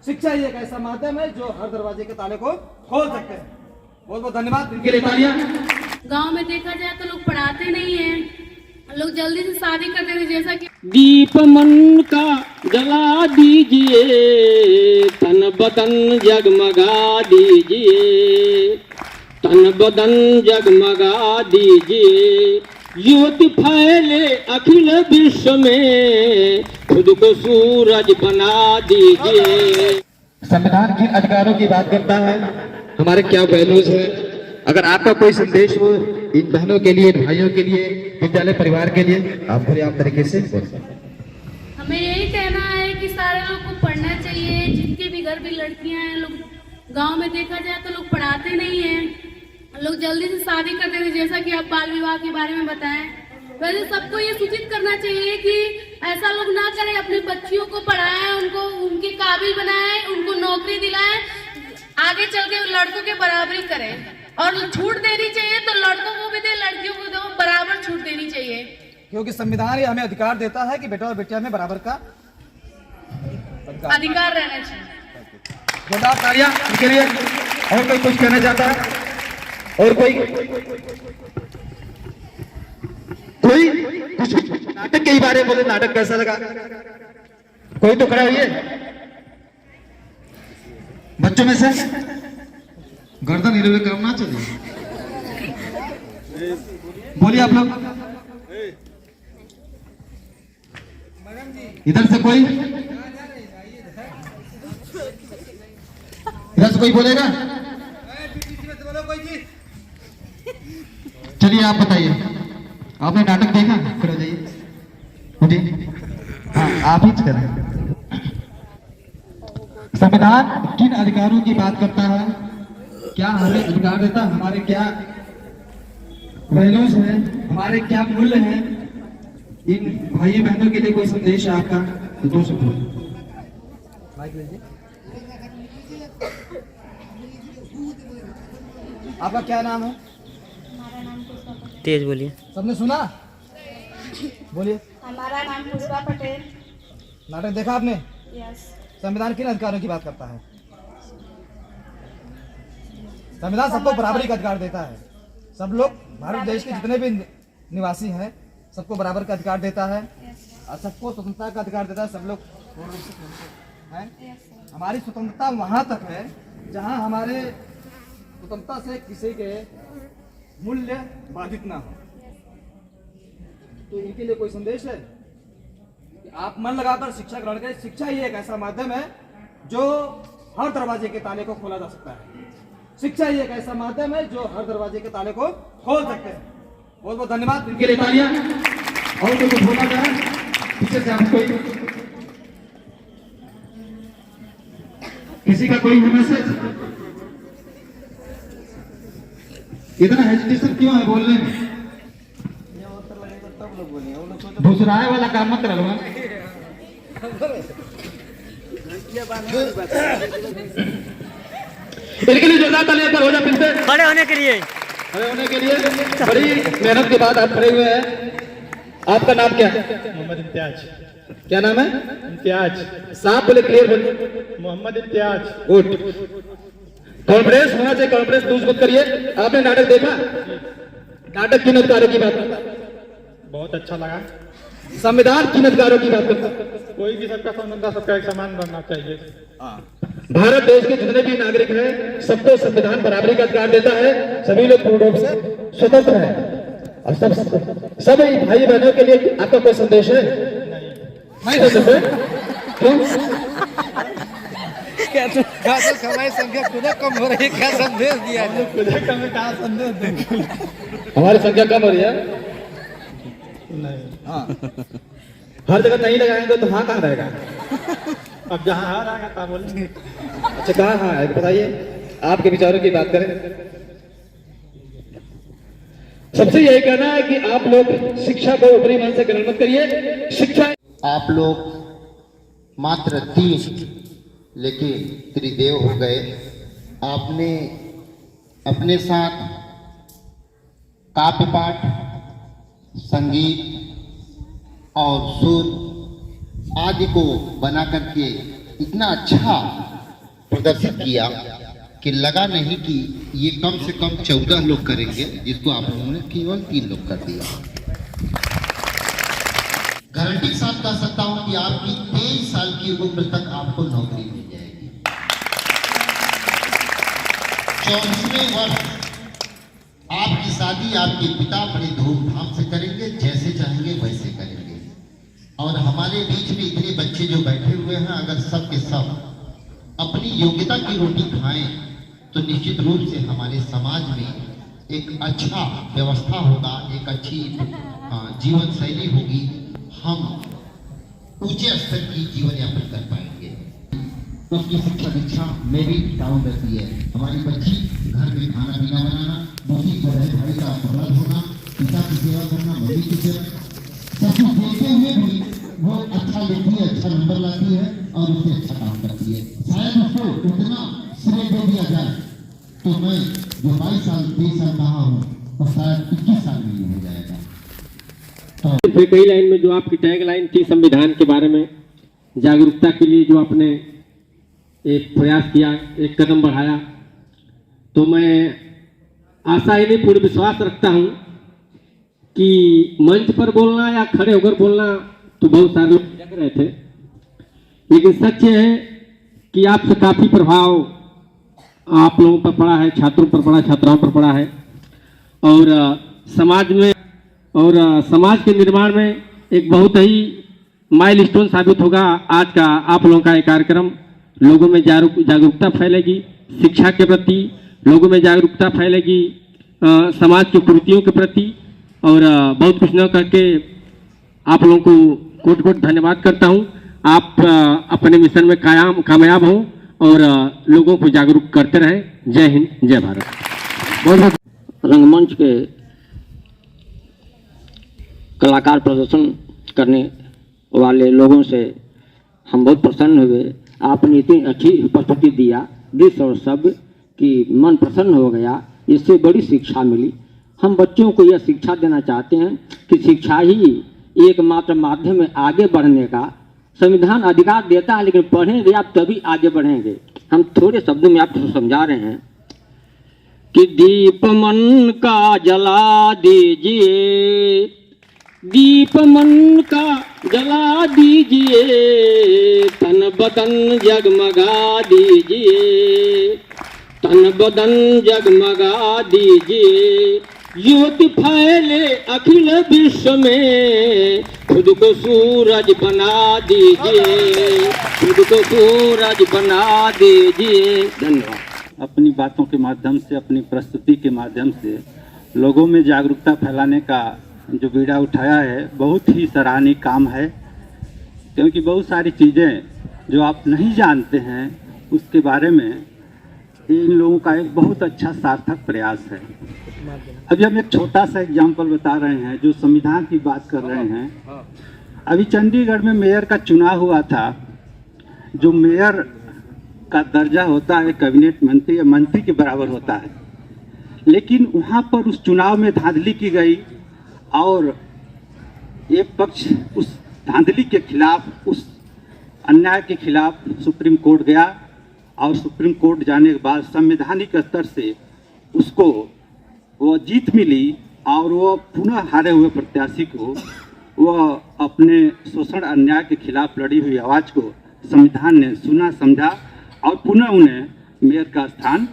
शिक्षा ही एक ऐसा माध्यम है जो हर दरवाजे के ताले को खोल सकते हैं। बहुत बहुत धन्यवाद इनके लिए तालियां। गांव में देखा जाए तो लोग पढ़ाते नहीं हैं, लोग जल्दी से शादी करते थे। जैसा कि दीप मन का जला दीजिए, तन बदन जगमगा दीजिए, तन बदन जगमगा दीजिए, ज्योति फैले अखिल विश्व में, खुद को सूरज बना दीजिए। संविधान किन अधिकारों की बात करता है, हमारे क्या वैल्यूज है। अगर आपका कोई संदेश हो इन बहनों के लिए, भाइयों के लिए, विद्यालय परिवार के लिए, आप पूरे आप तरीके से बोल सकते हैं। हमें यही कहना है कि सारे लोग को पढ़ना चाहिए। जिनके भी घर भी लड़कियां हैं, लोग गांव में देखा जाए तो लोग पढ़ाते नहीं हैं, लोग जल्दी से शादी करते थे। जैसा कि आप बाल विवाह के बारे में बताएं, वैसे सबको ये सूचित करना चाहिए कि ऐसा लोग ना करें, अपनी बच्चियों को पढ़ाएं, उनको उनके काबिल बनाएं, उनको नौकरी दिलाएं, आगे चल के लड़कों के बराबरी करें। और छूट देनी चाहिए तो लड़कों को भी दे, लड़कियों को दो, बराबर छूट देनी चाहिए। क्योंकि संविधान ये हमें अधिकार देता है कि बेटा और बेटिया में बराबर का अधिकार रहना चाहिए। जोरदार तालियां इनके लिए। और कोई कुछ कहना चाहता है? और कोई कुछ नाटक के बारे में बोले, नाटक कैसा लगा? कोई तो खड़ा हुई बच्चों में से। गर्दन हिले हुए काम ना चाहिए, बोलिए आप लोग। इधर से कोई, इधर से कोई बोलेगा? चलिए आप बताइए, आपने नाटक देखा? खड़े हो जाइए, उठिए। हाँ, आप ही करें। संविधान किन अधिकारों की बात करता है, क्या हमें अधिकार देता है, हमारे क्या वैल्यूज हैं, हमारे क्या मूल्य हैं। इन भाई बहनों के लिए कोई संदेश है आपका तो दो शब्द। आपका क्या नाम है? तेज बोलिए। सबने सुना? बोलिए। हमारा नाम पुष्पा पटेल। नाटक देखा आपने? यस। संविधान किन अधिकारों की बात करता है? संविधान सबको बराबरी का अधिकार देता है। सब लोग, भारत देश के जितने भी निवासी हैं, सबको बराबर का अधिकार देता है और सबको स्वतंत्रता का अधिकार देता है। सब लोग हैं। हमारी स्वतंत्रता वहां तक है जहां हमारे स्वतंत्रता से किसी के मूल्य बाधित ना हो। तो इनके लिए कोई संदेश है कि आप मन लगाकर शिक्षा ग्रहण करें। शिक्षा ही एक ऐसा माध्यम है जो हर दरवाजे के ताले को खोला जा सकता है। शिक्षा ही एक ऐसा माध्यम है जो हर दरवाजे के ताले को खोल सकते हैं। बहुत बहुत धन्यवाद इनके लिए तालियां। और कोई कुछ बोलना चाह रहा है? पीछे से आप कोई, किसी का कोई मैसेज? इतना हेजिटेशन क्यों है बोलने में? भुसराए वाला काम मत करो। इनके लिए जोरदार तालियां पर हो जा। फिर से खड़े होने के लिए, खड़े होने के लिए बड़ी मेहनत के बाद आप खड़े हुए हैं। आपका नाम क्या है? मोहम्मद इम्तियाज। क्या नाम है? इम्तियाज। साफ बोले, क्लियर बोले। मोहम्मद इम्तियाज। गुड। कॉन्फिडेंस होना चाहिए, कॉन्फिडेंस लूज मत करिए। आपने नाटक देखा? नाटक किन अधिकारों की बात करता है? बहुत अच्छा लगा। संविधान किन अधिकारों की बात करता है? कोई भी सबका संबंध, सबका एक समान बनना चाहिए। भारत देश के जितने भी नागरिक हैं, सबको संविधान बराबरी का अधिकार देता है। सभी लोग पूर्ण रूप से स्वतंत्र हैं और सब भाई बहनों के लिए आपका कोई संदेश है? नहीं दे सकते। क्यों? हमारी संख्या खुद कम हो रही है, क्या संदेश दिया है? हमारी संख्या कम हो रही है। हाँ, हर जगह नहीं लगाएंगे तो हाँ कहाँ रहेगा? अब जहाँ हार आएगा तब बोलेंगे। अच्छा, कहाँ हाँ है बताइए, आपके विचारों की बात करें। सबसे यही कहना है कि आप लोग शिक्षा को ऊपरी मन से ग्रहण मत करिए। शिक्षा, आप लोग मात्र 3 लेकिन त्रिदेव हो गए। आपने अपने साथ काव्य पाठ, संगीत और सुर आदि को बना करके इतना अच्छा प्रदर्शित किया कि लगा नहीं कि ये कम से कम 14 लोग करेंगे, जिसको आप लोगों ने केवल 3 लोग कर दिया। गारंटी के साथ कह सकता हूं कि आपकी 23 साल की उम्र तक आपको नौकरी मिल जाएगी। 24वें वर्ष आपकी शादी आपके पिता बड़े धूमधाम से करेंगे, जैसे चाहेंगे वैसे करेंगे। और हमारे बीच में इतने बच्चे जो बैठे हुए हैं, अगर सब के सब अपनी योग्यता की रोटी खाएं तो निश्चित रूप से हमारे समाज में एक अच्छा व्यवस्था होगा, एक अच्छी जीवन शैली होगी, हम ऊंचे स्तर की जीवन यापन कर पाएंगे। उसकी शिक्षा दीक्षा में भी डाउन रहती है। हमारी बच्ची घर में खाना पीना बनाना, मम्मी बड़े भाई का कपड़ा धोना, पिता की सेवा करना, मम्मी की सेवा, सब कुछ देते हुए भी वो अच्छा लिखती है, अच्छा नंबर लाती है और उससे अच्छा काम करती है। शायद उसको उतना श्रेय दे दिया जाए तो मैं जो 22 साल 23 साल कहा हूँ और शायद 21 साल में ही हो जाएगा। फिर कई लाइन में जो आपकी टैग लाइन थी संविधान के बारे में जागरूकता के लिए जो आपने एक प्रयास किया, एक कदम बढ़ाया, तो मैं आशा ही नहीं पूर्ण विश्वास रखता हूं कि मंच पर बोलना या खड़े होकर बोलना तो बहुत सारे लोग जग रहे थे, लेकिन सच ये है कि आपसे काफी प्रभाव आप लोगों पर पड़ा है, छात्रों पर पड़ा, छात्राओं पर पड़ा है और समाज में और समाज के निर्माण में एक बहुत ही माइलस्टोन साबित होगा आज का आप लोगों का ये कार्यक्रम। लोगों में जागरूकता फैलेगी, शिक्षा के प्रति लोगों में जागरूकता फैलेगी, समाज की कुरीतियों के प्रति, और बहुत कुछ न करके आप लोगों को कोट कोट धन्यवाद करता हूं। आप अपने मिशन में कामयाब हों और लोगों को जागरूक करते रहें। जय हिंद, जय भारत। बहुत रंगमंच के कलाकार प्रदर्शन करने वाले लोगों से हम बहुत प्रसन्न हुए। आपने इतनी अच्छी प्रस्तुति दिया, दृश्य और शब्द कि मन प्रसन्न हो गया। इससे बड़ी शिक्षा मिली। हम बच्चों को यह शिक्षा देना चाहते हैं कि शिक्षा ही एकमात्र माध्यम है आगे बढ़ने का। संविधान अधिकार देता है, लेकिन पढ़ेंगे आप तभी आगे बढ़ेंगे। हम थोड़े शब्दों में आपको समझा रहे हैं कि दीप मन का जला दीजिए, दीप मन का जला दीजिए, तन बदन जगमगा दीजिए, तन बदन जगमगा दीजिए, ज्योति फैले अखिल विश्व में, खुद को सूरज बना दीजिए, खुद को सूरज बना दीजिए। धन्यवाद। अपनी बातों के माध्यम से, अपनी प्रस्तुति के माध्यम से लोगों में जागरूकता फैलाने का जो बीड़ा उठाया है, बहुत ही सराहनीय काम है। क्योंकि बहुत सारी चीज़ें जो आप नहीं जानते हैं उसके बारे में इन लोगों का एक बहुत अच्छा सार्थक प्रयास है। अभी हम एक छोटा सा एग्जाम्पल बता रहे हैं, जो संविधान की बात कर रहे हैं। अभी चंडीगढ़ में मेयर का चुनाव हुआ था। जो मेयर का दर्जा होता है कैबिनेट मंत्री या मंत्री के बराबर होता है, लेकिन वहाँ पर उस चुनाव में धांधली की गई और एक पक्ष उस धांधली के खिलाफ, उस अन्याय के खिलाफ सुप्रीम कोर्ट गया और सुप्रीम कोर्ट जाने के बाद संवैधानिक स्तर से उसको वो जीत मिली और वो पुनः हारे हुए प्रत्याशी को वह अपने शोषण अन्याय के खिलाफ लड़ी हुई आवाज़ को संविधान ने सुना, समझा और पुनः उन्हें मेयर का स्थान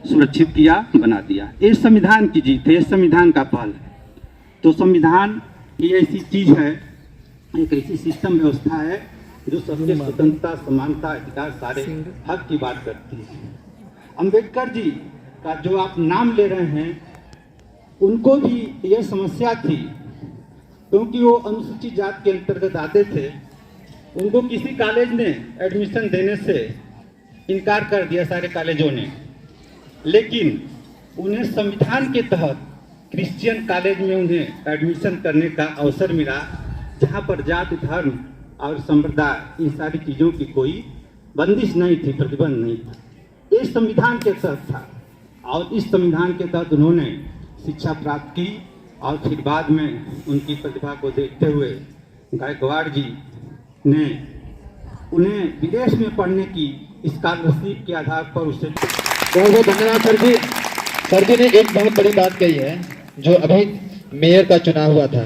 सुरक्षित किया, बना दिया। ये संविधान की जीत है, ये संविधान का पहल है। तो संविधान ये ऐसी चीज़ है, एक ऐसी सिस्टम व्यवस्था है जो सबके स्वतंत्रता, समानता, अधिकार, सारे हक की बात करती है। अम्बेडकर जी का जो आप नाम ले रहे हैं, उनको भी यह समस्या थी, क्योंकि वो अनुसूचित जात के अंतर्गत आते थे। उनको किसी कॉलेज ने एडमिशन देने से इनकार कर दिया, सारे कॉलेजों ने, लेकिन उन्हें संविधान के तहत क्रिश्चियन कॉलेज में उन्हें एडमिशन करने का अवसर मिला, जहाँ पर जाति, धर्म और संप्रदाय, इन सारी चीज़ों की कोई बंदिश नहीं थी, प्रतिबंध नहीं था। ये संविधान के तहत था और इस संविधान के तहत उन्होंने शिक्षा प्राप्त की और फिर बाद में उनकी प्रतिभा को देखते हुए गायकवाड़ जी ने उन्हें विदेश में पढ़ने की स्कॉलरशिप के आधार पर उसे बहुत बहुत धन्यवाद सर जी। सर जी ने एक बहुत बड़ी बात कही है, जो अभी मेयर का चुनाव हुआ था,